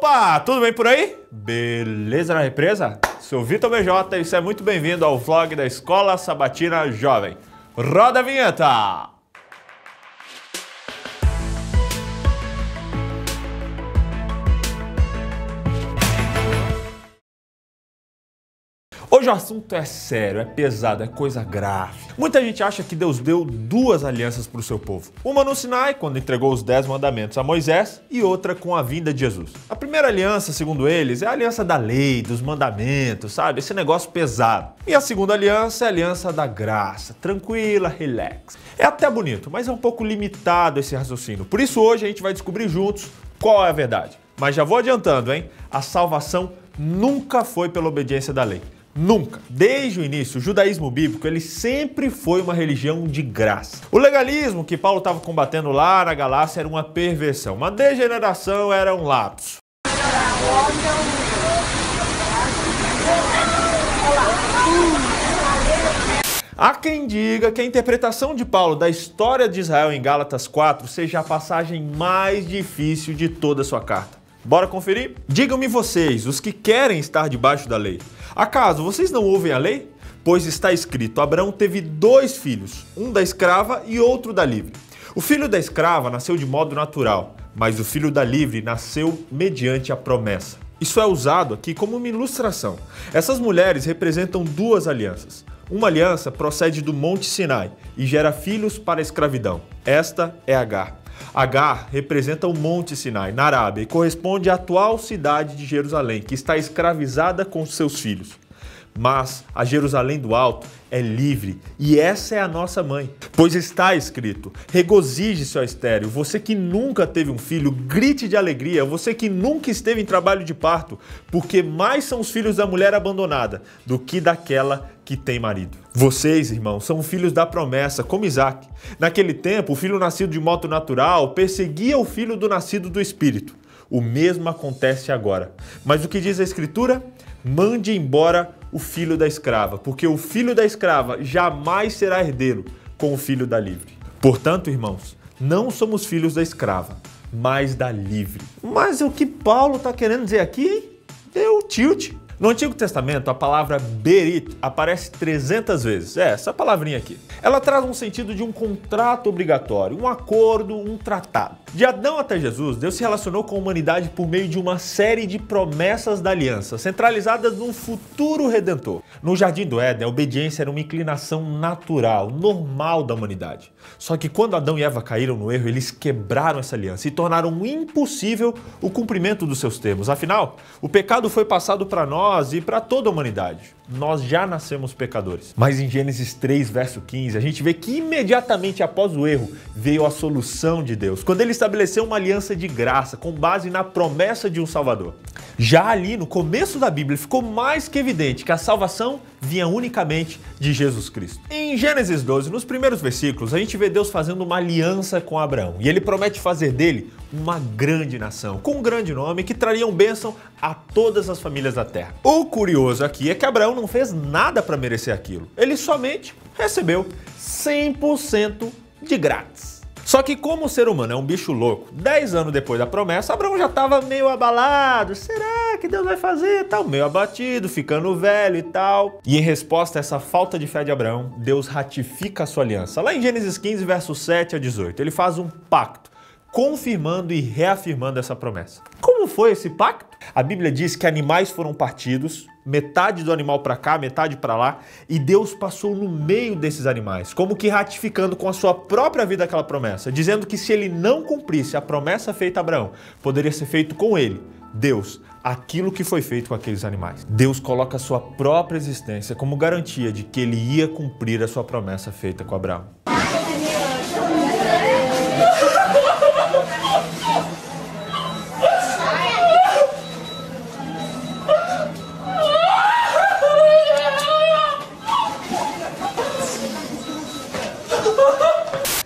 Opa, tudo bem por aí? Beleza na represa? Sou Vitor BJ e você é muito bem-vindo ao vlog da Escola Sabatina Jovem. Roda a vinheta! Hoje o assunto é sério, é pesado, é coisa grave. Muita gente acha que Deus deu duas alianças para o seu povo. Uma no Sinai, quando entregou os 10 mandamentos a Moisés, e outra com a vinda de Jesus. A primeira aliança, segundo eles, é a aliança da lei, dos mandamentos, sabe? Esse negócio pesado. E a segunda aliança é a aliança da graça, tranquila, relax. É até bonito, mas é um pouco limitado esse raciocínio. Por isso hoje a gente vai descobrir juntos qual é a verdade. Mas já vou adiantando, hein? A salvação nunca foi pela obediência da lei. Nunca. Desde o início, o judaísmo bíblico ele sempre foi uma religião de graça. O legalismo que Paulo estava combatendo lá na Galácia era uma perversão, uma degeneração, era um lapso. Há quem diga que a interpretação de Paulo da história de Israel em Gálatas 4 seja a passagem mais difícil de toda a sua carta. Bora conferir? Digam-me vocês, os que querem estar debaixo da lei. Acaso vocês não ouvem a lei? Pois está escrito, Abraão teve 2 filhos, um da escrava e outro da livre. O filho da escrava nasceu de modo natural, mas o filho da livre nasceu mediante a promessa. Isso é usado aqui como uma ilustração. Essas mulheres representam 2 alianças. Uma aliança procede do Monte Sinai e gera filhos para a escravidão. Esta é Agar. Agar representa o Monte Sinai, na Arábia, e corresponde à atual cidade de Jerusalém, que está escravizada com seus filhos. Mas a Jerusalém do Alto é livre, e essa é a nossa mãe. Pois está escrito, regozije-se, ó estéril, você que nunca teve um filho, grite de alegria, você que nunca esteve em trabalho de parto, porque mais são os filhos da mulher abandonada do que daquela que tem marido. Vocês, irmãos, são filhos da promessa, como Isaac. Naquele tempo, o filho nascido de modo natural perseguia o filho do nascido do Espírito. O mesmo acontece agora. Mas o que diz a Escritura? Mande embora o filho da escrava, porque o filho da escrava jamais será herdeiro com o filho da livre. Portanto, irmãos, não somos filhos da escrava, mas da livre. Mas o que Paulo está querendo dizer aqui deu tilt. No Antigo Testamento, a palavra berit aparece 300 vezes. É, essa palavrinha aqui. Ela traz um sentido de um contrato obrigatório, um acordo, um tratado. De Adão até Jesus, Deus se relacionou com a humanidade por meio de uma série de promessas da aliança, centralizadas num futuro redentor. No Jardim do Éden, a obediência era uma inclinação natural, normal da humanidade. Só que quando Adão e Eva caíram no erro, eles quebraram essa aliança e tornaram impossível o cumprimento dos seus termos. Afinal, o pecado foi passado para nós e para toda a humanidade. Nós já nascemos pecadores. Mas em Gênesis 3, verso 15, a gente vê que imediatamente após o erro veio a solução de Deus, quando ele estabeleceu uma aliança de graça com base na promessa de um Salvador. Já ali no começo da Bíblia ficou mais que evidente que a salvação vinha unicamente de Jesus Cristo. Em Gênesis 12, nos primeiros versículos, a gente vê Deus fazendo uma aliança com Abraão e ele promete fazer dele uma grande nação, com um grande nome que trariam bênção a todas as famílias da terra. O curioso aqui é que Abraão não fez nada para merecer aquilo. Ele somente recebeu 100% de grátis. Só que como o ser humano é um bicho louco, 10 anos depois da promessa, Abraão já estava meio abalado. Será que Deus vai fazer? Tal, meio abatido, ficando velho e tal. E em resposta a essa falta de fé de Abraão, Deus ratifica a sua aliança. Lá em Gênesis 15, versos 7 a 18, ele faz um pacto, confirmando e reafirmando essa promessa. Como foi esse pacto? A Bíblia diz que animais foram partidos, metade do animal para cá, metade para lá, e Deus passou no meio desses animais, como que ratificando com a sua própria vida aquela promessa, dizendo que se ele não cumprisse a promessa feita a Abraão, poderia ser feito com ele, Deus, aquilo que foi feito com aqueles animais. Deus coloca a sua própria existência como garantia de que ele ia cumprir a sua promessa feita com Abraão.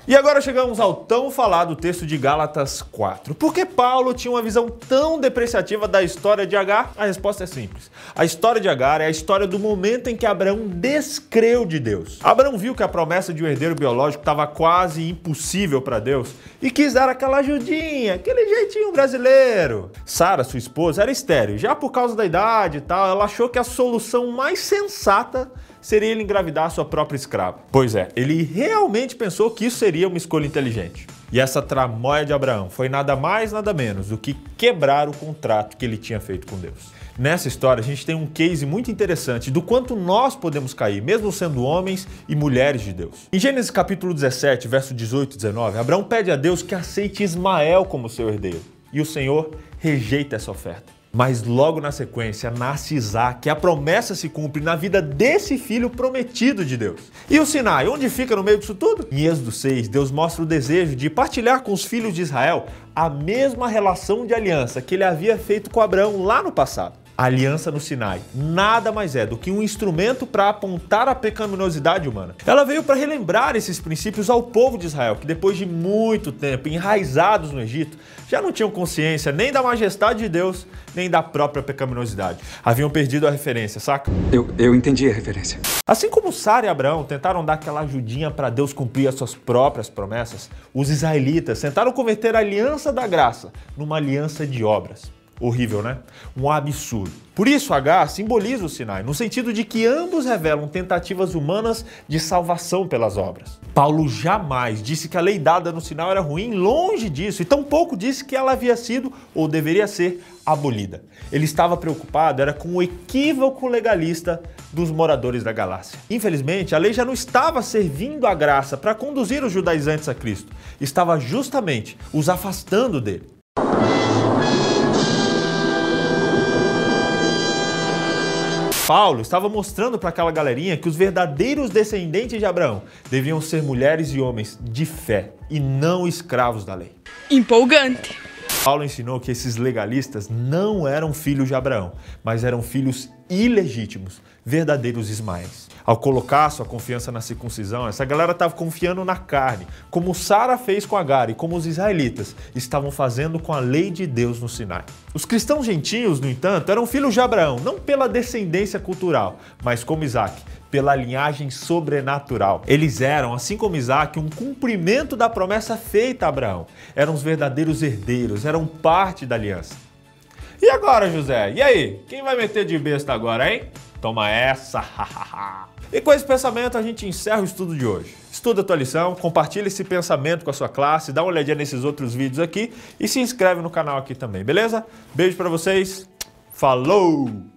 E agora agora chegamos ao tão falado texto de Gálatas 4. Por que Paulo tinha uma visão tão depreciativa da história de Agar? A resposta é simples. A história de Agar é a história do momento em que Abraão descreu de Deus. Abraão viu que a promessa de um herdeiro biológico estava quase impossível para Deus e quis dar aquela ajudinha, aquele jeitinho brasileiro. Sara, sua esposa, era estéril. Já por causa da idade e tal, ela achou que a solução mais sensata seria ele engravidar sua própria escrava. Pois é, ele realmente pensou que isso seria uma escolha inteligente. E essa tramóia de Abraão foi nada mais, nada menos do que quebrar o contrato que ele tinha feito com Deus. Nessa história, a gente tem um case muito interessante do quanto nós podemos cair, mesmo sendo homens e mulheres de Deus. Em Gênesis capítulo 17, verso 18 e 19, Abraão pede a Deus que aceite Ismael como seu herdeiro. E o Senhor rejeita essa oferta. Mas logo na sequência nasce Isaac, e a promessa se cumpre na vida desse filho prometido de Deus. E o Sinai, onde fica no meio disso tudo? Em Êxodo 6, Deus mostra o desejo de partilhar com os filhos de Israel a mesma relação de aliança que ele havia feito com Abraão lá no passado. A aliança no Sinai nada mais é do que um instrumento para apontar a pecaminosidade humana. Ela veio para relembrar esses princípios ao povo de Israel, que depois de muito tempo enraizados no Egito, já não tinham consciência nem da majestade de Deus, nem da própria pecaminosidade. Haviam perdido a referência, saca? Eu entendi a referência. Assim como Sara e Abraão tentaram dar aquela ajudinha para Deus cumprir as suas próprias promessas, os israelitas tentaram converter a aliança da graça numa aliança de obras. Horrível, né? Um absurdo. Por isso, Agar simboliza o Sinai, no sentido de que ambos revelam tentativas humanas de salvação pelas obras. Paulo jamais disse que a lei dada no Sinai era ruim, longe disso, e tampouco disse que ela havia sido, ou deveria ser, abolida. Ele estava preocupado era com o equívoco legalista dos moradores da Galácia. Infelizmente, a lei já não estava servindo a graça para conduzir os judaizantes a Cristo, estava justamente os afastando dele. Paulo estava mostrando para aquela galerinha que os verdadeiros descendentes de Abraão deviam ser mulheres e homens de fé e não escravos da lei. Empolgante! Paulo ensinou que esses legalistas não eram filhos de Abraão, mas eram filhos ilegítimos, verdadeiros Ismaéis. Ao colocar sua confiança na circuncisão, essa galera estava confiando na carne, como Sara fez com Agar e como os israelitas estavam fazendo com a lei de Deus no Sinai. Os cristãos gentios, no entanto, eram filhos de Abraão, não pela descendência cultural, mas como Isaac, pela linhagem sobrenatural. Eles eram, assim como Isaac, um cumprimento da promessa feita a Abraão. Eram os verdadeiros herdeiros, eram parte da aliança. E agora, José? E aí? Quem vai meter de besta agora, hein? Toma essa! E com esse pensamento a gente encerra o estudo de hoje. Estuda a tua lição, compartilha esse pensamento com a sua classe, dá uma olhadinha nesses outros vídeos aqui e se inscreve no canal aqui também, beleza? Beijo pra vocês, falou!